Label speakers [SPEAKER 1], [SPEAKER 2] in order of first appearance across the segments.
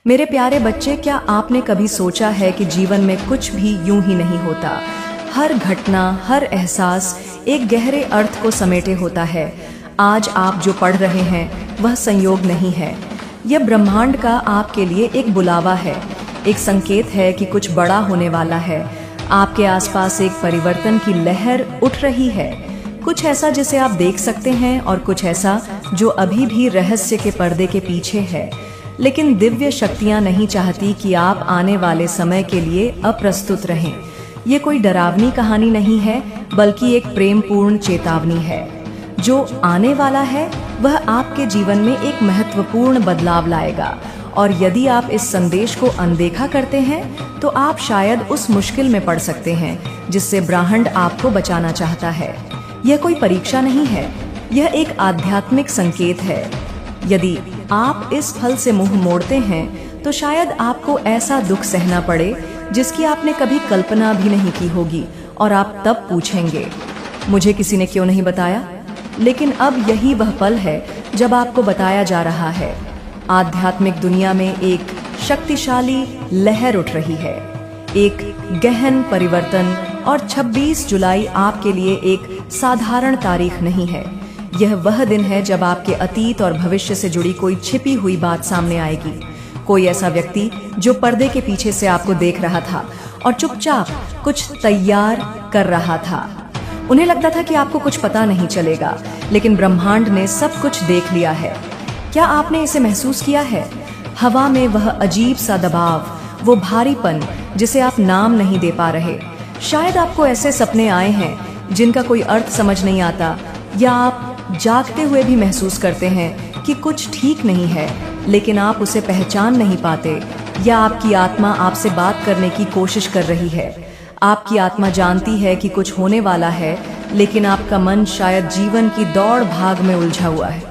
[SPEAKER 1] मेरे प्यारे बच्चे, क्या आपने कभी सोचा है कि जीवन में कुछ भी यूं ही नहीं होता। हर घटना, हर एहसास एक गहरे अर्थ को समेटे होता है। आज आप जो पढ़ रहे हैं वह संयोग नहीं है। यह ब्रह्मांड का आपके लिए एक बुलावा है, एक संकेत है कि कुछ बड़ा होने वाला है। आपके आसपास एक परिवर्तन की लहर उठ रही है, कुछ ऐसा जिसे आप देख सकते हैं और कुछ ऐसा जो अभी भी रहस्य के पर्दे के पीछे है। लेकिन दिव्य शक्तियां नहीं चाहती कि आप आने वाले समय के लिए अप्रस्तुत रहें। ये कोई डरावनी कहानी नहीं है, बल्कि एक प्रेमपूर्ण चेतावनी है। जो आने वाला है वह आपके जीवन में एक महत्वपूर्ण बदलाव लाएगा, और यदि आप इस संदेश को अनदेखा करते हैं तो आप शायद उस मुश्किल में पड़ सकते हैं जिससे ब्रह्मांड आपको बचाना चाहता है। यह कोई परीक्षा नहीं है, यह एक आध्यात्मिक संकेत है। यदि आप इस फल से मुंह मोड़ते हैं तो शायद आपको ऐसा दुख सहना पड़े जिसकी आपने कभी कल्पना भी नहीं की होगी, और आप तब पूछेंगे, मुझे किसी ने क्यों नहीं बताया। लेकिन अब यही वह पल है जब आपको बताया जा रहा है। आध्यात्मिक दुनिया में एक शक्तिशाली लहर उठ रही है, एक गहन परिवर्तन, और 26 जुलाई आपके लिए एक साधारण तारीख नहीं है। यह वह दिन है जब आपके अतीत और भविष्य से जुड़ी कोई छिपी हुई बात सामने आएगी। कोई ऐसा व्यक्ति जो पर्दे के पीछे से आपको देख रहा था और चुपचाप कुछ तैयार कर रहा था। उन्हें लगता था कि आपको कुछ पता नहीं चलेगा, लेकिन ब्रह्मांड ने सब कुछ देख लिया है। क्या आपने इसे महसूस किया है? हवा में वह अजीब सा दबाव, वो भारीपन जिसे आप नाम नहीं दे पा रहे। शायद आपको ऐसे सपने आए हैं जिनका कोई अर्थ समझ नहीं आता, या आप जागते हुए भी महसूस करते हैं कि कुछ ठीक नहीं है, लेकिन आप उसे पहचान नहीं पाते, या आपकी आत्मा आपसे बात करने की कोशिश कर रही है। आपकी आत्मा जानती है कि कुछ होने वाला है, लेकिन आपका मन शायद जीवन की दौड़ भाग में उलझा हुआ है।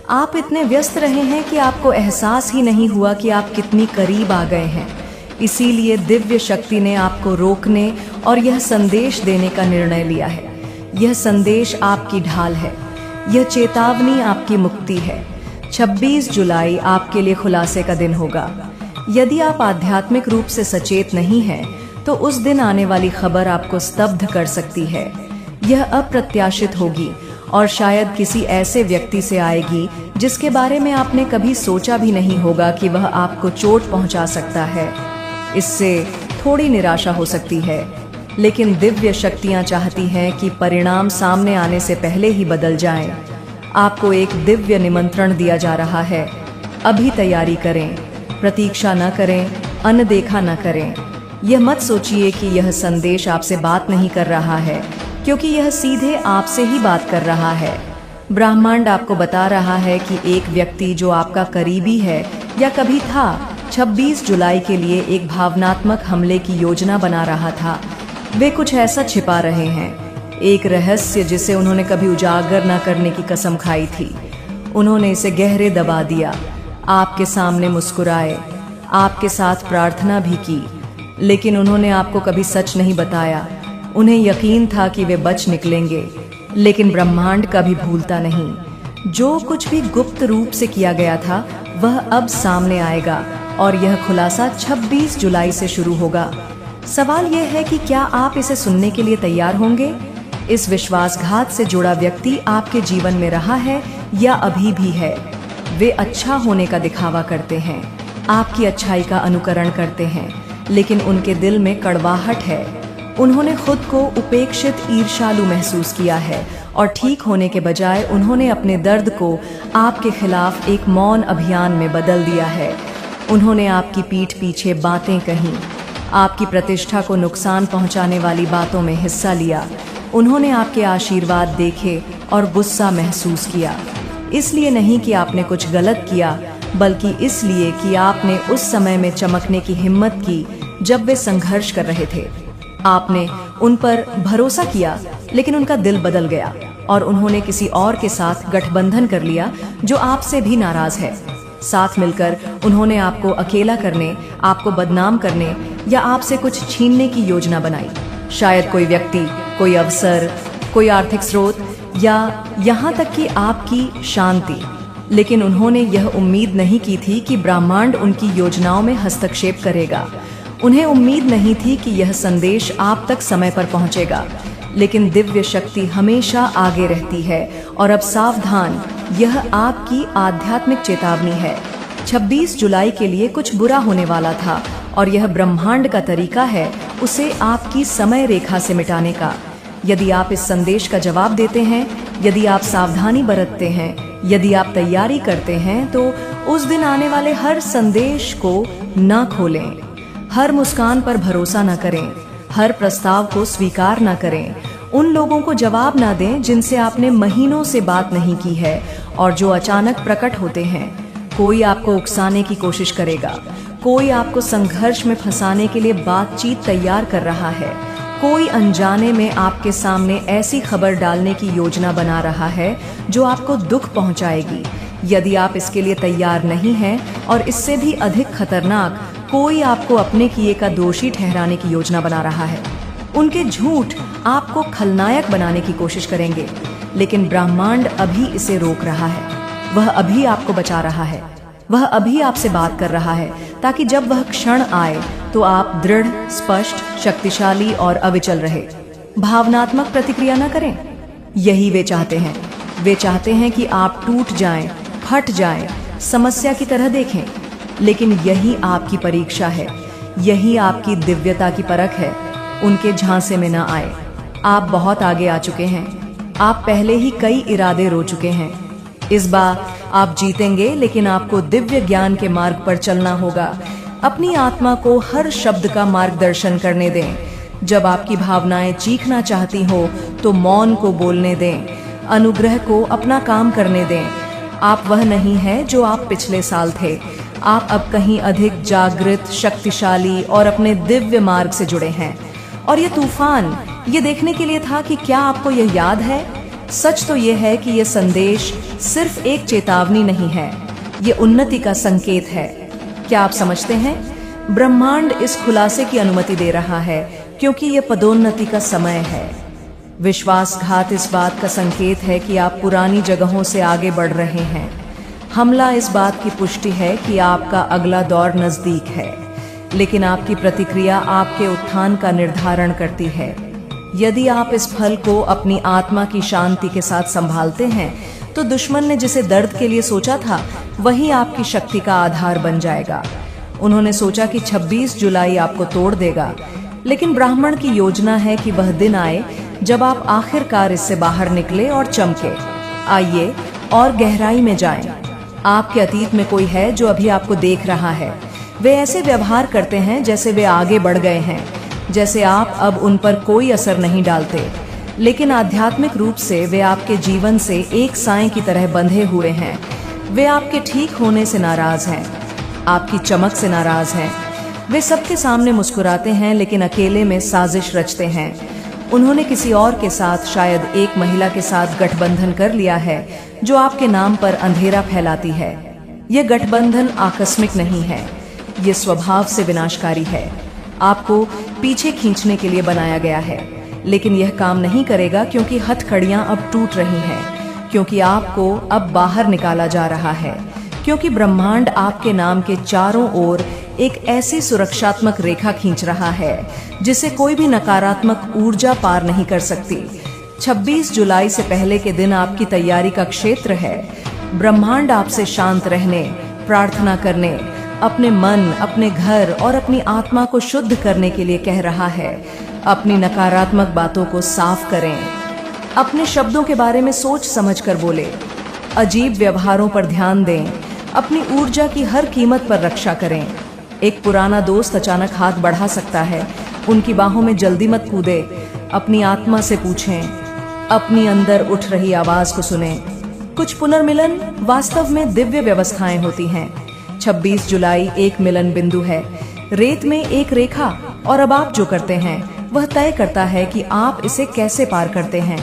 [SPEAKER 1] आप इतने व्यस्त रहे हैं कि आपको एहसास ही नहीं हुआ कि आप कितनी करीब आ गए हैं। इसीलिए दिव्य शक्ति ने आपको रोकने और यह संदेश देने का निर्णय लिया है। यह संदेश आपकी ढाल है, यह चेतावनी आपकी मुक्ति है। 26 जुलाई आपके लिए खुलासे का दिन होगा। यदि आप आध्यात्मिक रूप से सचेत नहीं हैं, तो उस दिन आने वाली खबर आपको स्तब्ध कर सकती है। यह अप्रत्याशित होगी, और शायद किसी ऐसे व्यक्ति से आएगी जिसके बारे में आपने कभी सोचा भी नहीं होगा कि वह आपको चोट पहुंचा सकता है। इससे थोड़ी निराशा हो सकती है, लेकिन दिव्य शक्तियां चाहती हैं कि परिणाम सामने आने से पहले ही बदल जाएं। आपको एक दिव्य निमंत्रण दिया जा रहा है। अभी तैयारी करें, प्रतीक्षा न करें, अनदेखा न करें। यह मत सोचिए कि यह संदेश आपसे बात नहीं कर रहा है, क्योंकि यह सीधे आपसे ही बात कर रहा है। ब्रह्मांड आपको बता रहा है कि एक व्यक्ति जो आपका करीबी है या कभी था, 26 जुलाई के लिए एक भावनात्मक हमले की योजना बना रहा था। वे कुछ ऐसा छिपा रहे हैं, एक रहस्य जिसे उन्होंने कभी उजागर न करने की कसम खाई थी। उन्होंने इसे गहरे दबा दिया, आपके सामने मुस्कुराए, आपके साथ प्रार्थना भी की, लेकिन उन्होंने आपको कभी सच नहीं बताया। उन्हें यकीन था कि वे बच निकलेंगे, लेकिन ब्रह्मांड कभी भूलता नहीं। जो कुछ भी गुप्त रूप से किया गया था वह अब सामने आएगा, और यह खुलासा 26 जुलाई से शुरू होगा। सवाल यह है कि क्या आप इसे सुनने के लिए तैयार होंगे? इस विश्वासघात से जुड़ा व्यक्ति आपके जीवन में रहा है या अभी भी है। वे अच्छा होने का दिखावा करते हैं, आपकी अच्छाई का अनुकरण करते हैं, लेकिन उनके दिल में कड़वाहट है। उन्होंने खुद को उपेक्षित, ईर्ष्यालु महसूस किया है, और ठीक होने के बजाय उन्होंने अपने दर्द को आपके खिलाफ एक मौन अभियान में बदल दिया है। उन्होंने आपकी पीठ पीछे बातें कहीं, आपकी प्रतिष्ठा को नुकसान पहुंचाने वाली बातों में हिस्सा लिया। उन्होंने आपके आशीर्वाद देखे और गुस्सा महसूस किया। इसलिए नहीं कि आपने कुछ गलत किया, बल्कि इसलिए कि आपने उस समय में चमकने की हिम्मत की जब वे संघर्ष कर रहे थे। आपने उन पर भरोसा किया, लेकिन उनका दिल बदल गया, और उन्होंने किसी और के साथ गठबंधन कर लिया जो आपसे भी नाराज है। साथ मिलकर उन्होंने आपको अकेला करने, आपको बदनाम करने या आपसे कुछ छीनने की योजना बनाई। शायद कोई व्यक्ति, कोई अवसर, कोई आर्थिक स्रोत, या यहाँ तक कि आपकी शांति। लेकिन उन्होंने यह उम्मीद नहीं की थी कि ब्रह्मांड उनकी योजनाओं में हस्तक्षेप करेगा। उन्हें उम्मीद नहीं थी कि यह संदेश आप तक समय पर पहुंचेगा। लेकिन दिव्य शक्ति हमेशा आगे रहती है और अब सावधान, यह आपकी आध्यात्मिक चेतावनी है। 26 जुलाई के लिए कुछ बुरा होने वाला था और यह ब्रह्मांड का तरीका है उसे आपकी समय रेखा से मिटाने का। यदि आप इस संदेश का जवाब देते हैं, यदि आप सावधानी बरतते हैं, यदि आप तैयारी करते हैं, तो उस दिन आने वाले हर संदेश को ना खोलें, हर मुस्कान पर भरोसा न करें, हर प्रस्ताव को स्वीकार न करें, उन लोगों को जवाब न दें जिनसे आपने महीनों से बात नहीं की है और जो अचानक प्रकट होते हैं। कोई आपको उकसाने की कोशिश करेगा, कोई आपको संघर्ष में फंसाने के लिए बातचीत तैयार कर रहा है, कोई अनजाने में आपके सामने ऐसी खबर डालने की योजना बना रहा है जो आपको दुख पहुंचाएगी। यदि आप इसके लिए तैयार नहीं हैं, और इससे भी अधिक खतरनाक, कोई आपको अपने किए का दोषी ठहराने की योजना बना रहा है। उनके झूठ आपको खलनायक बनाने की कोशिश करेंगे, लेकिन ब्रह्मांड अभी इसे रोक रहा है। वह अभी आपको बचा रहा है, वह अभी आपसे बात कर रहा है, ताकि जब वह क्षण आए तो आप दृढ़, स्पष्ट, शक्तिशाली और अविचल रहे। भावनात्मक प्रतिक्रिया न करें। यही वे चाहते हैं। वे चाहते हैं कि आप टूट जाएं, फट जाएं, समस्या की तरह देखें। लेकिन यही आपकी परीक्षा है, यही आपकी दिव्यता की परख है। उनके झांसे में न आए। आप बहुत आगे आ चुके हैं। आप पहले ही कई इरादे रो चुके हैं। इस बार आप जीतेंगे, लेकिन आपको दिव्य ज्ञान के मार्ग पर चलना होगा। अपनी आत्मा को हर शब्द का मार्गदर्शन करने दें। जब आपकी भावनाएं चीखना चाहती हो तो मौन को बोलने दें, अनुग्रह को अपना काम करने दें। आप वह नहीं है जो आप पिछले साल थे। आप अब कहीं अधिक जागृत, शक्तिशाली और अपने दिव्य मार्ग से जुड़े हैं। और ये तूफान ये देखने के लिए था कि क्या आपको यह याद है। सच तो यह है कि यह संदेश सिर्फ एक चेतावनी नहीं है, ये उन्नति का संकेत है। क्या आप समझते हैं? ब्रह्मांड इस खुलासे की अनुमति दे रहा है क्योंकि यह पदोन्नति का समय है। विश्वासघात इस बात का संकेत है कि आप पुरानी जगहों से आगे बढ़ रहे हैं। हमला इस बात की पुष्टि है कि आपका अगला दौर नजदीक है। लेकिन आपकी प्रतिक्रिया आपके उत्थान का निर्धारण करती है। यदि आप इस फल को अपनी आत्मा की शांति के साथ संभालते हैं, तो दुश्मन ने जिसे दर्द के लिए सोचा था, वही आपकी शक्ति का आधार बन जाएगा। उन्होंने सोचा कि 26 जुलाई आपको तोड़ देगा, लेकिन ब्राह्मण की योजना है कि वह दिन आए जब आप आखिरकार इससे बाहर निकले और चमके। आइए और गहराई में जाएं। आपके अतीत में कोई है जो अभी आपको देख रहा है। वे ऐसे व्यवहार करते हैं जैसे वे आगे बढ़ गए हैं, जैसे आप अब उन पर कोई असर नहीं डालते। लेकिन आध्यात्मिक रूप से वे आपके जीवन से एक साएं की तरह बंधे हुए हैं। वे आपके ठीक होने से नाराज हैं, आपकी चमक से नाराज हैं। वे सबके सामने मुस्कुराते हैं, लेकिन अकेले में साजिश रचते हैं। उन्होंने किसी और के साथ, शायद एक महिला के साथ गठबंधन कर लिया है जो आपके नाम पर अंधेरा फैलाती है। यह गठबंधन आकस्मिक नहीं है, ये स्वभाव से विनाशकारी है। आपको पीछे खींचने के लिए बनाया गया है, लेकिन यह काम नहीं करेगा क्योंकि हथकड़ियां अब टूट रही हैं, क्योंकि आपको अब बाहर निकाला जा रहा है, क्योंकि ब्रह्मांड आपके नाम के चारों ओर एक ऐसी सुरक्षात्मक रेखा खींच रहा है जिसे कोई भी नकारात्मक ऊर्जा पार नहीं कर सकती। 26 जुलाई से पहले के दिन आपकी तैयारी का क्षेत्र है। ब्रह्मांड आपसे शांत रहने, प्रार्थना करने, अपने मन, अपने घर और अपनी आत्मा को शुद्ध करने के लिए कह रहा है। अपनी नकारात्मक बातों को साफ करें। अपने शब्दों के बारे में सोच समझ कर बोले। अजीब व्यवहारों पर ध्यान दें। अपनी ऊर्जा की हर कीमत पर रक्षा करें। एक पुराना दोस्त अचानक हाथ बढ़ा सकता है, उनकी बाहों में जल्दी मत कूदे। अपनी आत्मा से पूछें, अपनी अंदर उठ रही आवाज को सुनें। कुछ पुनर्मिलन वास्तव में दिव्य व्यवस्थाएं होती हैं। 26 जुलाई एक मिलन बिंदु है, रेत में एक रेखा, और अब आप जो करते हैं वह तय करता है कि आप इसे कैसे पार करते हैं।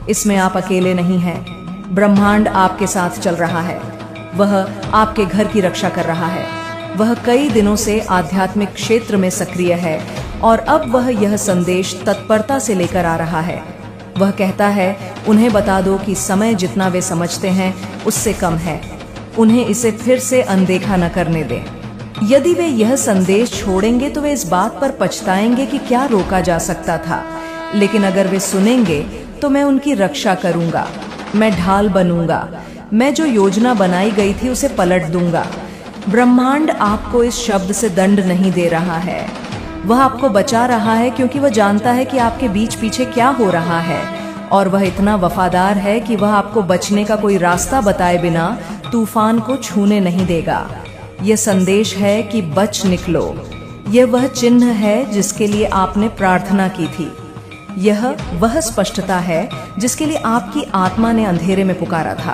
[SPEAKER 1] इसमें आप अकेले नहीं हैं। ब्रह्मांड आपके साथ चल रहा है। वह आपके घर की रक्षा कर रहा है। वह कई दिनों से आध्यात्मिक क्षेत्र में सक्रिय है और अब वह यह संदेश तत्परता से लेकर आ रहा है। वह कहता है, उन्हें बता दो कि समय जितना वे समझते हैं उससे कम है। उन्हें इसे फिर से अनदेखा न करने दें। यदि वे यह संदेश छोड़ेंगे तो वे इस बात पर पछताएंगे कि क्या रोका जा सकता था, लेकिन अगर वे सुनेंगे तो मैं उनकी रक्षा करूंगा, मैं ढाल बनूंगा, मैं जो योजना बनाई गई थी उसे पलट दूंगा। ब्रह्मांड आपको इस शब्द से दंड नहीं दे रहा है, वह आपको बचा रहा है क्योंकि वह जानता है कि आपके बीच पीछे क्या हो रहा है, और वह इतना वफादार है कि वह आपको बचने का कोई रास्ता बताए बिना तूफान को छूने नहीं देगा। यह संदेश है कि बच निकलो। यह वह चिन्ह है जिसके लिए आपने प्रार्थना की थी। यह वह स्पष्टता है जिसके लिए आपकी आत्मा ने अंधेरे में पुकारा था।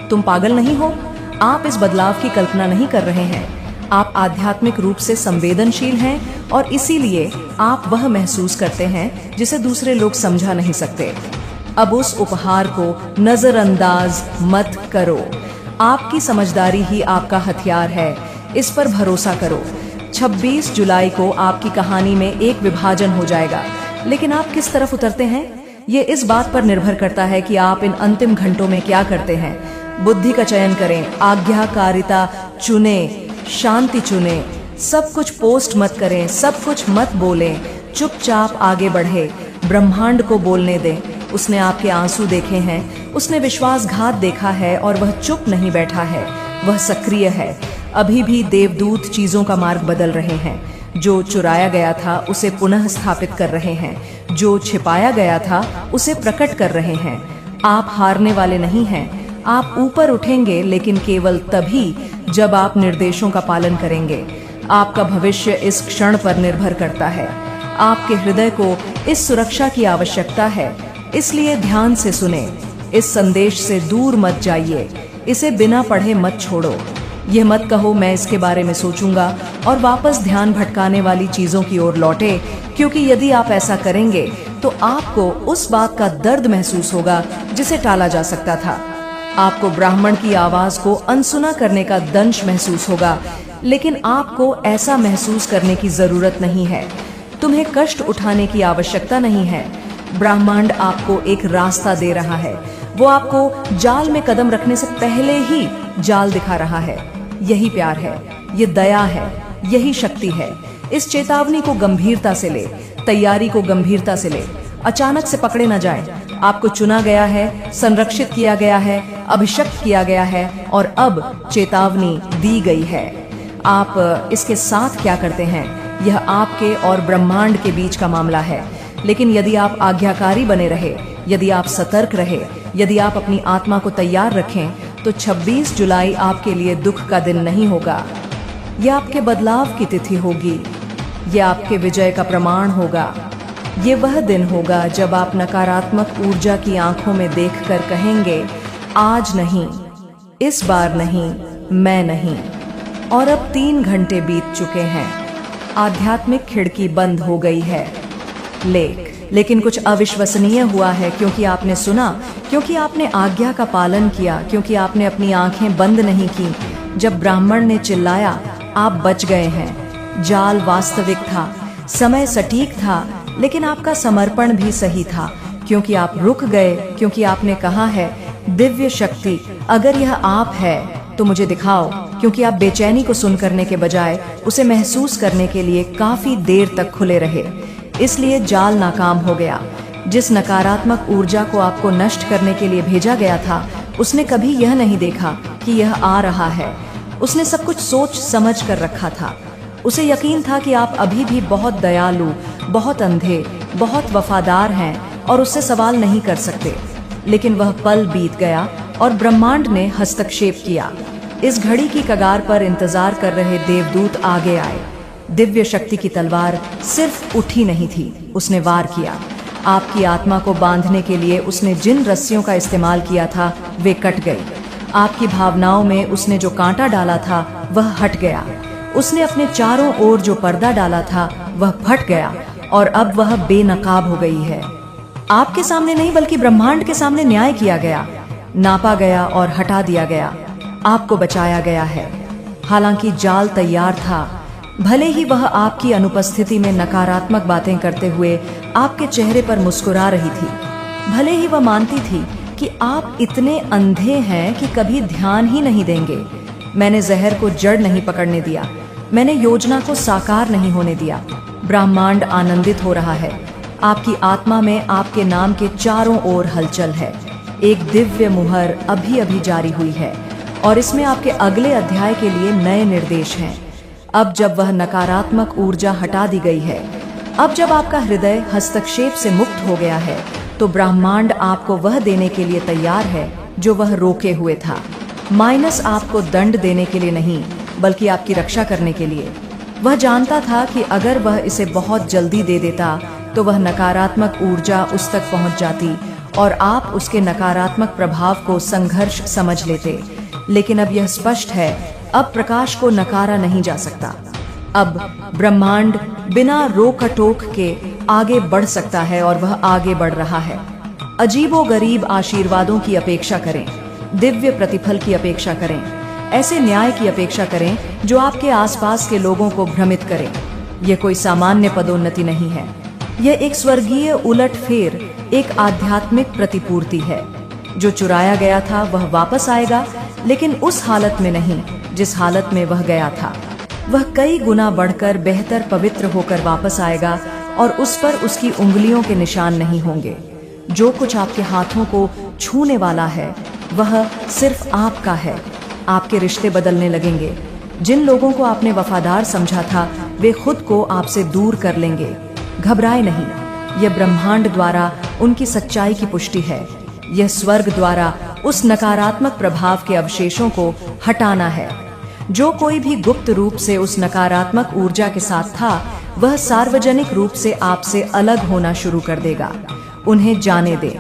[SPEAKER 1] तुम पागल नहीं हो, आप इस बदलाव की कल्पना नहीं कर रहे हैं। आप आध्यात्मिक रूप से संवेदनशील हैं और इसीलिए आप वह महसूस करते हैं जिसे दूसरे लोग समझा नहीं सकते। अब उस उपहार को नजरअंदाज मत करो। आपकी समझदारी ही आपका हथियार है, इस पर भरोसा करो। 26 जुलाई को आपकी कहानी में एक विभाजन हो जाएगा, लेकिन आप किस तरफ उतरते हैं ये इस बात पर निर्भर करता है कि आप इन अंतिम घंटों में क्या करते हैं। बुद्धि का चयन करें, आज्ञाकारिता चुने, शांति चुने। सब कुछ पोस्ट मत करें, सब कुछ मत बोलें, चुपचाप आगे बढ़े। ब्रह्मांड को बोलने दें। उसने आपके आंसू देखे हैं, उसने विश्वासघात देखा है और वह चुप नहीं बैठा है, वह सक्रिय है। अभी भी देवदूत चीजों का मार्ग बदल रहे हैं। जो चुराया गया था उसे पुनः स्थापित कर रहे हैं, जो छिपाया गया था उसे प्रकट कर रहे हैं। आप हारने वाले नहीं हैं। आप ऊपर उठेंगे, लेकिन केवल तभी जब आप निर्देशों का पालन करेंगे। आपका भविष्य इस क्षण पर निर्भर करता है। आपके हृदय को इस सुरक्षा की आवश्यकता है, इसलिए ध्यान से सुने। इस संदेश से दूर मत जाइए, इसे बिना पढ़े मत छोड़ो। यह मत कहो मैं इसके बारे में सोचूंगा और वापस ध्यान भटकाने वाली चीजों की ओर लौटे, क्योंकि यदि आप ऐसा करेंगे तो आपको उस बात का दर्द महसूस होगा जिसे टाला जा सकता था। आपको ब्राह्मण की आवाज को अनसुना करने का दंश महसूस होगा, लेकिन आपको ऐसा महसूस करने की जरूरत नहीं है। तुम्हें कष्ट उठाने की आवश्यकता नहीं है। ब्रह्मांड आपको एक रास्ता दे रहा है। वो आपको जाल में कदम रखने से पहले ही जाल दिखा रहा है। यही प्यार है, ये दया है, यही शक्ति है। इस चेतावनी को गंभीरता से ले, तैयारी को गंभीरता से ले। अचानक से पकड़े न जाए। आपको चुना गया है, संरक्षित किया गया है, अभिषिक्त किया गया है और अब चेतावनी दी गई है। आप इसके साथ क्या करते हैं, यह आपके और ब्रह्मांड के बीच का मामला है। लेकिन यदि आप आज्ञाकारी बने रहे, यदि आप सतर्क रहे, यदि आप अपनी आत्मा को तैयार रखें, तो 26 जुलाई आपके लिए दुख का दिन नहीं होगा। यह आपके बदलाव की तिथि होगी। यह आपके विजय का प्रमाण होगा। ये वह दिन होगा जब आप नकारात्मक ऊर्जा की आंखों में देखकर कहेंगे, आज नहीं, इस बार नहीं, मैं नहीं। और अब 3 घंटे बीत चुके हैं। आध्यात्मिक खिड़की बंद हो गई है। लेकिन कुछ अविश्वसनीय हुआ है, क्योंकि आपने सुना, क्योंकि आपने आज्ञा का पालन किया, क्योंकि आपने अपनी आंखें बंद नहीं की। जब ब्राह्मण ने चिल्लाया, आप बच गए हैं। जाल वास्तविक था, समय सटीक था, लेकिन आपका समर्पण भी सही था, क्योंकि आप रुक गए, क्योंकि आपने कहा है, दिव्य शक्ति, अगर यह आप है तो मुझे दिखाओ। क्योंकि आप बेचैनी को सुन करने के बजाय उसे महसूस करने के लिए काफी देर तक खुले रहे। इसलिए जाल नाकाम हो गया। जिस नकारात्मक ऊर्जा को आपको नष्ट करने के लिए भेजा गया था, उसने कभी यह नहीं देखा कि यह आ रहा है। उसने सब कुछ सोच समझ कर रखा था। उसे यकीन था कि आप अभी भी बहुत दयालु, बहुत अंधे, बहुत वफादार हैं और उससे सवाल नहीं कर सकते। लेकिन वह पल बीत गया और ब्रह्मांड ने हस्तक्षेप किया। इस घड़ी की कगार पर इंतजार कर रहे देवदूत आगे आए। दिव्य शक्ति की तलवार सिर्फ उठी नहीं थी, उसने वार किया। आपकी आत्मा को बांधने के लिए उसने जिन रस्सियों का इस्तेमाल किया था, वे कट गई। आपकी भावनाओं में उसने जो कांटा डाला था, वह हट गया। उसने अपने चारों ओर जो पर्दा डाला था, वह फट गया और अब वह बेनकाब हो गई है। आपके सामने नहीं, बल्कि ब्रह्मांड के सामने न्याय किया गया, नापा गया और हटा दिया गया। आपको बचाया गया है। हालांकि जाल तैयार था। भले ही वह आपकी अनुपस्थिति में नकारात्मक बातें करते हुए आपके चेहरे पर मुस्कुरा रही थी, भले ही वह मानती थी कि आप इतने अंधे हैं कि कभी ध्यान ही नहीं देंगे। मैंने जहर को जड़ नहीं पकड़ने दिया, मैंने योजना को साकार नहीं होने दिया। ब्रह्मांड आनंदित हो रहा है। आपकी आत्मा में आपके नाम के चारों ओर हलचल है। एक दिव्य मुहर अभी अभी जारी हुई है और इसमें आपके अगले अध्याय के लिए नए निर्देश हैं। अब जब वह नकारात्मक ऊर्जा हटा दी गई है, अब जब आपका हृदय हस्तक्षेप से मुक्त हो गया है, तो ब्रह्मांड आपको वह देने के लिए तैयार है जो वह रोके हुए था। माइनस आपको दंड देने के लिए नहीं, बल्कि आपकी रक्षा करने के लिए। वह जानता था कि अगर वह इसे बहुत जल्दी दे देता तो वह नकारात्मक ऊर्जा उस तक पहुंच जाती और आप उसके नकारात्मक प्रभाव को संघर्ष समझ लेते। लेकिन अब यह स्पष्ट है, अब प्रकाश को नकारा नहीं जा सकता। अब ब्रह्मांड बिना रोक-टोक के आगे बढ़ सकता है और वह आगे बढ़ रहा है। अजीबोगरीब आशीर्वादों की अपेक्षा करें, दिव्य प्रतिफल की अपेक्षा करें, ऐसे न्याय की अपेक्षा करें जो आपके आसपास के लोगों को भ्रमित करें। यह कोई सामान्य पदोन्नति नहीं है, यह एक स्वर्गीय उलटफेर, एक आध्यात्मिक प्रतिपूर्ति है। जो चुराया गया था वह वापस आएगा, लेकिन उस हालत में नहीं जिस हालत में वह गया था। वह कई गुना बढ़कर बेहतर पवित्र होकर वापस आएगा और उस पर उसकी उंगलियों के निशान नहीं होंगे। जो कुछ आपके हाथों को छूने वाला है वह सिर्फ आपका है। आपके रिश्ते बदलने लगेंगे। जिन लोगों को आपने वफादार समझा था वे खुद को आपसे दूर कर लेंगे। घबराए नहीं, यह ब्रह्मांड द्वारा उनकी सच्चाई की पुष्टि है। यह स्वर्ग द्वारा उस नकारात्मक प्रभाव के अवशेषों को हटाना है। जो कोई भी गुप्त रूप से उस नकारात्मक ऊर्जा के साथ था वह सार्वजनिक रूप से आपसे अलग होना शुरू कर देगा। उन्हें जाने दें,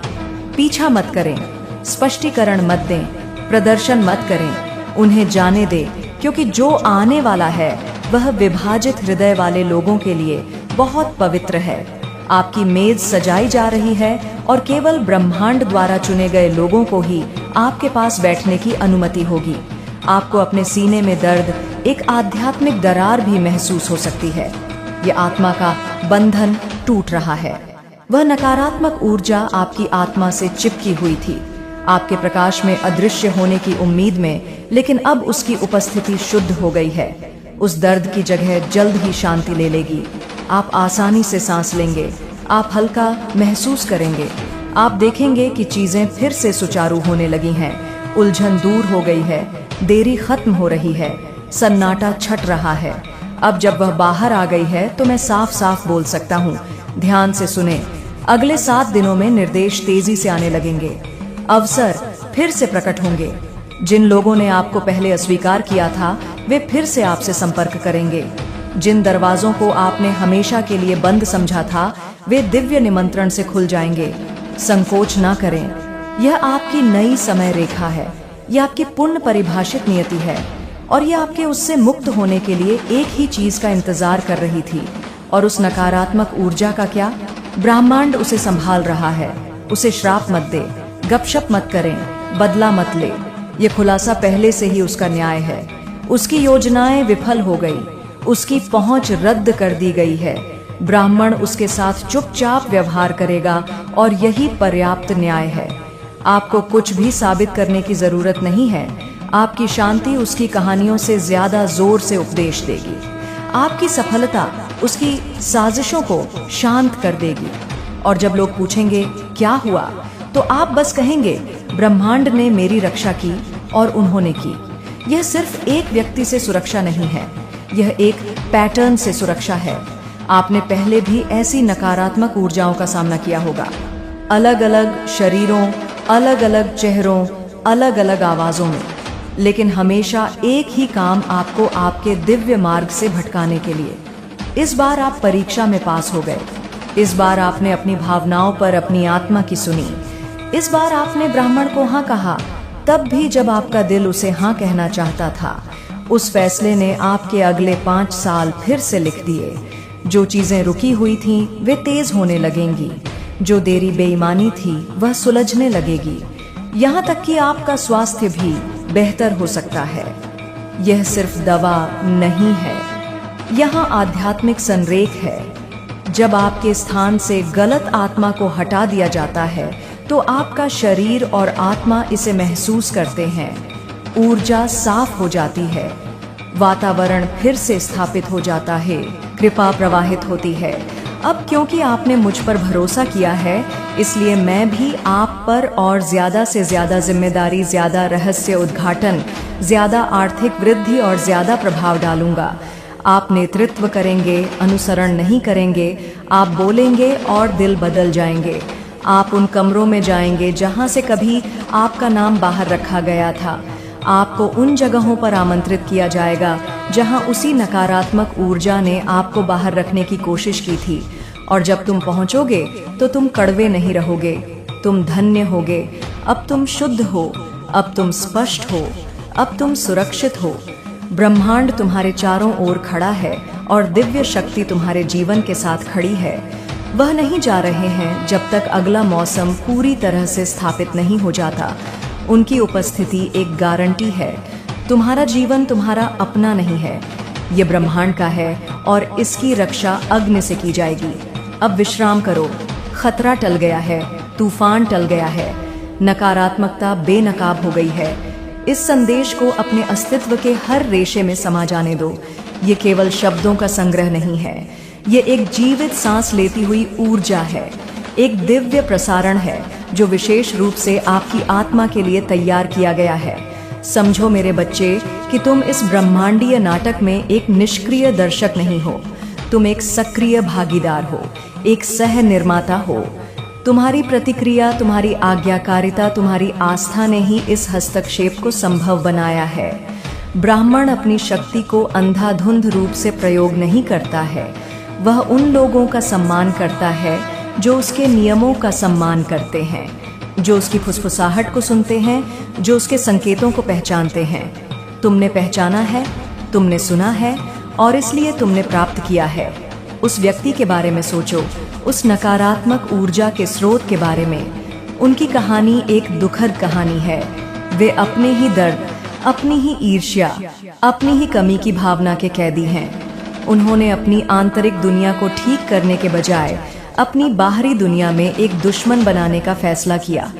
[SPEAKER 1] पीछा मत करें, स्पष्टीकरण मत दें, प्रदर्शन मत करें। उन्हें जाने दें, क्योंकि जो आने वाला है वह विभाजित हृदय वाले लोगों के लिए बहुत पवित्र है। आपकी मेज सजाई जा रही है और केवल ब्रह्मांड द्वारा चुने गए लोगों को ही आपके पास बैठने की अनुमति होगी। आपको अपने सीने में दर्द, एक आध्यात्मिक दरार भी महसूस हो सकती है। ये आत्मा का बंधन टूट रहा है। वह नकारात्मक ऊर्जा आपकी आत्मा से चिपकी हुई थी, आपके प्रकाश में अदृश्य होने की उम्मीद में, लेकिन अब उसकी उपस्थिति शुद्ध हो गई है। उस दर्द की जगह जल्द ही शांति ले लेगी। आप आसानी से सांस लेंगे, आप हल्का महसूस करेंगे। आप देखेंगे कि चीजें फिर से सुचारू होने लगी हैं, उलझन दूर हो गई है, देरी खत्म हो रही है, सन्नाटा छट रहा है। अब जब वह बाहर आ गई है तो मैं साफ साफ बोल सकता हूँ। ध्यान से सुने, अगले 7 दिनों में निर्देश तेजी से आने लगेंगे। अवसर फिर से प्रकट होंगे। जिन लोगों ने आपको पहले अस्वीकार किया था वे फिर से आपसे संपर्क करेंगे। जिन दरवाजों को आपने हमेशा के लिए बंद समझा था वे दिव्य निमंत्रण से खुल जाएंगे। संकोच ना करें, यह आपकी नई समय रेखा है, यह आपकी पूर्ण परिभाषित नियति है और यह आपके उससे मुक्त होने के लिए एक ही चीज का इंतजार कर रही थी। और उस नकारात्मक ऊर्जा का क्या? ब्रह्मांड उसे संभाल रहा है। उसे श्राप मत दे, गपशप मत करें, बदला मत ले। ये खुलासा पहले से ही उसका न्याय है। उसकी योजनाएं विफल हो गई, उसकी पहुंच रद्द कर दी गई है। ब्राह्मण उसके साथ चुपचाप व्यवहार करेगा और यही पर्याप्त न्याय है। आपको कुछ भी साबित करने की जरूरत नहीं है। आपकी शांति उसकी कहानियों से ज्यादा जोर से उपदेश देगी। आपकी सफलता उसकी साजिशों को शांत कर देगी। और जब लोग पूछेंगे क्या हुआ, तो आप बस कहेंगे ब्रह्मांड ने मेरी रक्षा की और उन्होंने की। यह सिर्फ एक व्यक्ति से सुरक्षा नहीं है, यह एक पैटर्न से सुरक्षा है। आपने पहले भी ऐसी नकारात्मक ऊर्जाओं का सामना किया होगा, अलग अलग शरीरों, अलग अलग चेहरों, अलग अलग आवाजों में, लेकिन हमेशा एक ही काम आपको आपके दिव्य मार्ग से भटकाने के लिए। इस बार आप परीक्षा में पास हो गए। इस बार आपने अपनी भावनाओं पर अपनी आत्मा की सुनी। इस बार आपने ब्राह्मण को हाँ कहा, तब भी जब आपका दिल उसे हाँ कहना चाहता था। उस फैसले ने आपके अगले 5 साल फिर से लिख दिए। जो चीजें रुकी हुई थीं, वे तेज होने लगेंगी। जो देरी बेईमानी थी वह सुलझने लगेगी। यहाँ तक कि आपका स्वास्थ्य भी बेहतर हो सकता है। यह सिर्फ दवा नहीं है, यहाँ आध्यात्मिक संरेख है। जब आपके स्थान से गलत आत्मा को हटा दिया जाता है तो आपका शरीर और आत्मा इसे महसूस करते हैं। ऊर्जा साफ हो जाती है, वातावरण फिर से स्थापित हो जाता है, कृपा प्रवाहित होती है। अब क्योंकि आपने मुझ पर भरोसा किया है, इसलिए मैं भी आप पर और ज्यादा से ज्यादा जिम्मेदारी, ज्यादा रहस्य उद्घाटन, ज्यादा आर्थिक वृद्धि और ज्यादा प्रभाव डालूंगा। आप नेतृत्व करेंगे, अनुसरण नहीं करेंगे। आप बोलेंगे और दिल बदल जाएंगे। आप उन कमरों में जाएंगे जहां से कभी आपका नाम बाहर रखा गया था। आपको उन जगहों पर आमंत्रित किया जाएगा जहां उसी नकारात्मक ऊर्जा ने आपको बाहर रखने की कोशिश की थी। और जब तुम पहुंचोगे तो तुम कड़वे नहीं रहोगे, तुम धन्य होगे। अब तुम शुद्ध हो, अब तुम स्पष्ट हो, अब तुम सुरक्षित हो। ब्रह्मांड तुम्हारे चारों ओर खड़ा है और दिव्य शक्ति तुम्हारे जीवन के साथ खड़ी है। वह नहीं जा रहे हैं जब तक अगला मौसम पूरी तरह से स्थापित नहीं हो जाता। उनकी उपस्थिति एक गारंटी है। तुम्हारा जीवन तुम्हारा अपना नहीं है, ये ब्रह्मांड का है और इसकी रक्षा अग्नि से की जाएगी। अब विश्राम करो, खतरा टल गया है, तूफान टल गया है, नकारात्मकता बेनकाब हो गई है। इस संदेश को अपने अस्तित्व के हर रेशे में समा जाने दो। ये केवल शब्दों का संग्रह नहीं है, ये एक जीवित सांस लेती हुई ऊर्जा है, एक दिव्य प्रसारण है जो विशेष रूप से आपकी आत्मा के लिए तैयार किया गया है। समझो मेरे बच्चे कि तुम इस ब्रह्मांडीय नाटक में एक निष्क्रिय दर्शक नहीं हो, तुम एक सक्रिय भागीदार हो, एक सह निर्माता हो। तुम्हारी प्रतिक्रिया, तुम्हारी आज्ञाकारिता, तुम्हारी आस्था ने ही इस हस्तक्षेप को संभव बनाया है। ब्राह्मण अपनी शक्ति को अंधाधुंध रूप से प्रयोग नहीं करता है, वह उन लोगों का सम्मान करता है जो उसके नियमों का सम्मान करते हैं, जो उसकी फुसफुसाहट को सुनते हैं, जो उसके संकेतों को पहचानते हैं। तुमने पहचाना है, तुमने सुना है और इसलिए तुमने प्राप्त किया है। उस व्यक्ति के बारे में सोचो, उस नकारात्मक ऊर्जा के स्रोत के बारे में। उनकी कहानी एक दुखद कहानी है। वे अपने ही दर्द, अपनी ही ईर्ष्या, अपनी ही कमी की भावना के कैदी हैं। उन्होंने अपनी आंतरिक दुनिया को ठीक करने के बजाय अपनी बाहरी दुनिया में एक दुश्मन बनाने का फैसला किया।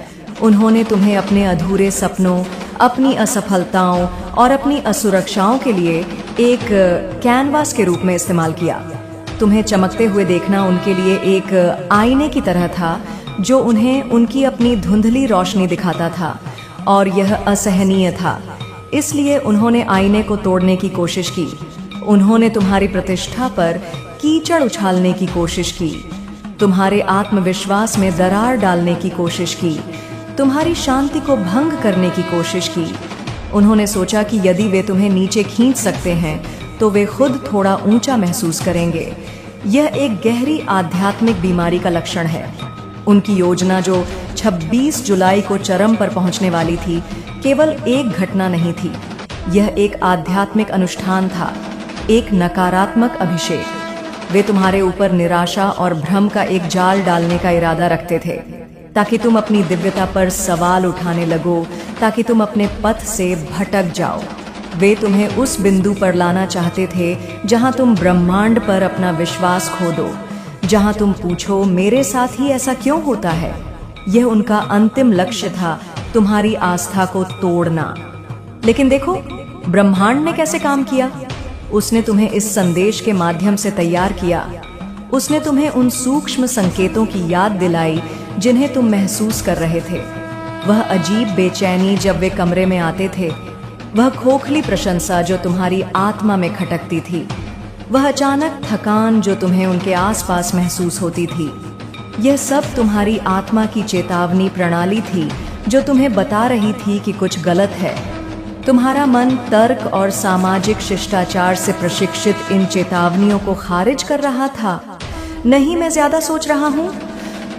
[SPEAKER 1] उन्होंने तुम्हें अपने अधूरे सपनों, अपनी असफलताओं और अपनी असुरक्षाओं के लिए एक कैनवास के रूप में इस्तेमाल किया। तुम्हें चमकते हुए देखना उनके लिए एक आईने की तरह था जो उन्हें उनकी अपनी धुंधली रोशनी दिखाता था, और यह असहनीय था। इसलिए उन्होंने आईने को तोड़ने की कोशिश की। उन्होंने तुम्हारी प्रतिष्ठा पर कीचड़ उछालने की कोशिश की, तुम्हारे आत्मविश्वास में दरार डालने की कोशिश की, तुम्हारी शांति को भंग करने की कोशिश की। उन्होंने सोचा कि यदि वे तुम्हें नीचे खींच सकते हैं तो वे खुद थोड़ा ऊंचा महसूस करेंगे। यह एक गहरी आध्यात्मिक बीमारी का लक्षण है। उनकी योजना जो 26 जुलाई को चरम पर पहुंचने वाली थी, केवल एक घटना नहीं थी। यह एक आध्यात्मिक अनुष्ठान था, एक नकारात्मक अभिषेक। वे तुम्हारे ऊपर निराशा और भ्रम का एक जाल डालने का इरादा रखते थे, ताकि तुम अपनी दिव्यता पर सवाल उठाने लगो, ताकि तुम अपने पथ से भटक जाओ। वे तुम्हें उस बिंदु पर लाना चाहते थे जहां तुम ब्रह्मांड पर अपना विश्वास खो दो, जहां तुम पूछो मेरे साथ ही ऐसा क्यों होता है। यह उनका अंतिम लक्ष्य था, तुम्हारी आस्था को तोड़ना। लेकिन देखो ब्रह्मांड ने कैसे काम किया। उसने तुम्हें इस संदेश के माध्यम से तैयार किया। उसने तुम्हें उन सूक्ष्म संकेतों की याद दिलाई जिन्हें तुम महसूस कर रहे थे। वह अजीब बेचैनी जब वे कमरे में आते थे, वह खोखली प्रशंसा जो तुम्हारी आत्मा में खटकती थी, वह अचानक थकान जो तुम्हें उनके आसपास महसूस होती थी, यह सब तुम्हारी आत्मा की चेतावनी प्रणाली थी जो तुम्हें बता रही थी कि कुछ गलत है। तुम्हारा मन तर्क और सामाजिक शिष्टाचार से प्रशिक्षित इन चेतावनियों को खारिज कर रहा था। नहीं, मैं ज्यादा सोच रहा हूँ।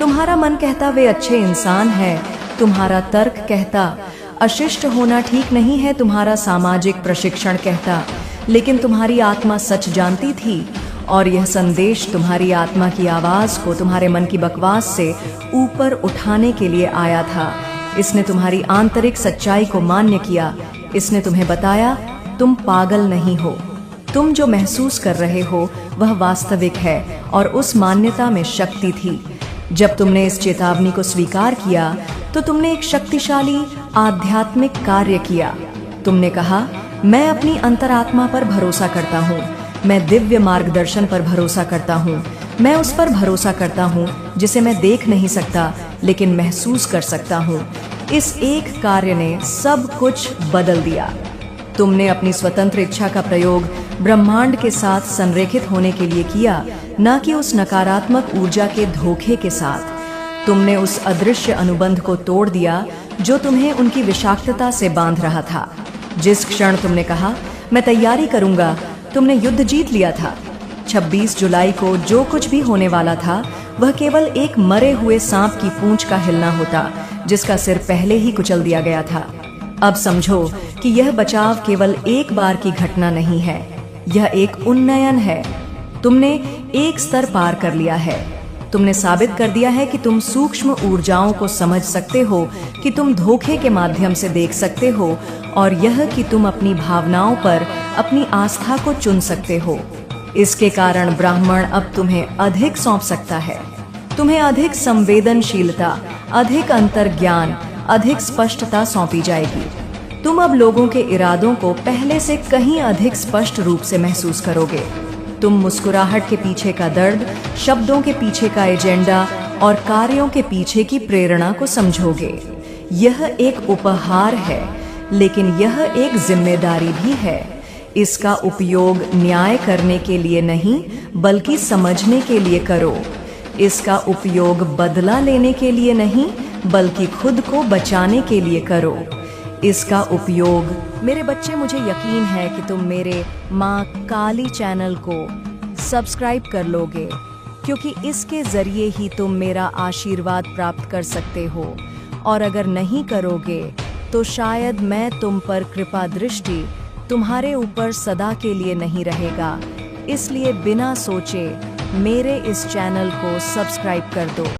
[SPEAKER 1] तुम्हारा मन कहता वे अच्छे इंसान हैं, तुम्हारा तर्क कहता अशिष्ट होना ठीक नहीं है, तुम्हारा सामाजिक प्रशिक्षण कहता, लेकिन तुम्हारी आत्मा सच जानती थी और यह संदेश तुम्हारी आत्मा की आवाज को तुम्हारे मन की बकवास से ऊपर उठाने के लिए आया था। इसने तुम्हारी आंतरिक सच्चाई को मान्य किया। इसने तुम्हें बताया तुम पागल नहीं हो, तुम जो महसूस कर रहे हो वह वास्तविक है, और उस मान्यता में शक्ति थी। जब तुमने इस चेतावनी को स्वीकार किया तो तुमने एक शक्तिशाली आध्यात्मिक कार्य किया। तुमने कहा, मैं अपनी अंतरात्मा पर भरोसा करता हूँ, मैं दिव्य मार्गदर्शन पर भरोसा करता हूँ, मैं उस पर भरोसा करता हूँ जिसे मैं देख नहीं सकता लेकिन महसूस कर सकता हूँ। इस एक कार्य ने सब कुछ बदल दिया। तुमने अपनी स्वतंत्र इच्छा का प्रयोग ब्रह्मांड के साथ संरेखित होने के लिए किया, न कि उस नकारात्मक ऊर्जा के धोखे के साथ। तुमने उस अदृश्य अनुबंध को तोड़ दिया जो तुम्हें उनकी विषाक्तता से बांध रहा था। जिस क्षण तुमने कहा, मैं तैयारी करूंगा, तुमने युद्ध जीत लिया था। 26 जुलाई को जो कुछ भी होने वाला था वह केवल एक मरे हुए सांप की पूंछ का हिलना होता जिसका सिर पहले ही कुचल दिया गया था। अब समझो कि यह बचाव केवल एक बार की घटना नहीं है, यह एक उन्नयन है। तुमने एक स्तर पार कर लिया है। तुमने साबित कर दिया है कि तुम सूक्ष्म ऊर्जाओं को समझ सकते हो, कि तुम धोखे के माध्यम से देख सकते हो, और यह कि तुम अपनी भावनाओं पर अपनी आस्था को चुन सकते हो। इसके कारण ब्राह्मण अब तुम्हें अधिक सौंप सकता है। तुम्हें अधिक संवेदनशीलता, अधिक अंतर्ज्ञान, अधिक स्पष्टता सौंपी जाएगी। तुम अब लोगों के इरादों को पहले से कहीं अधिक स्पष्ट रूप से महसूस करोगे। तुम मुस्कुराहट के पीछे का दर्द, शब्दों के पीछे का एजेंडा और कार्यों के पीछे की प्रेरणा को समझोगे। यह एक उपहार है, लेकिन यह एक जिम्मेदारी भी है। इसका उपयोग न्याय करने के लिए नहीं, बल्कि समझने के लिए करो। इसका उपयोग बदला लेने के लिए नहीं, बल्कि खुद को बचाने के लिए करो। इसका उपयोग, मेरे बच्चे, मुझे यकीन है कि तुम मेरे माँ काली चैनल को सब्सक्राइब कर लोगे, क्योंकि इसके जरिए ही तुम मेरा आशीर्वाद प्राप्त कर सकते हो। और अगर नहीं करोगे तो शायद मैं तुम पर कृपा दृष्टि तुम्हारे ऊपर सदा के लिए नहीं रहेगा। इसलिए बिना सोचे मेरे इस चैनल को सब्सक्राइब कर दो।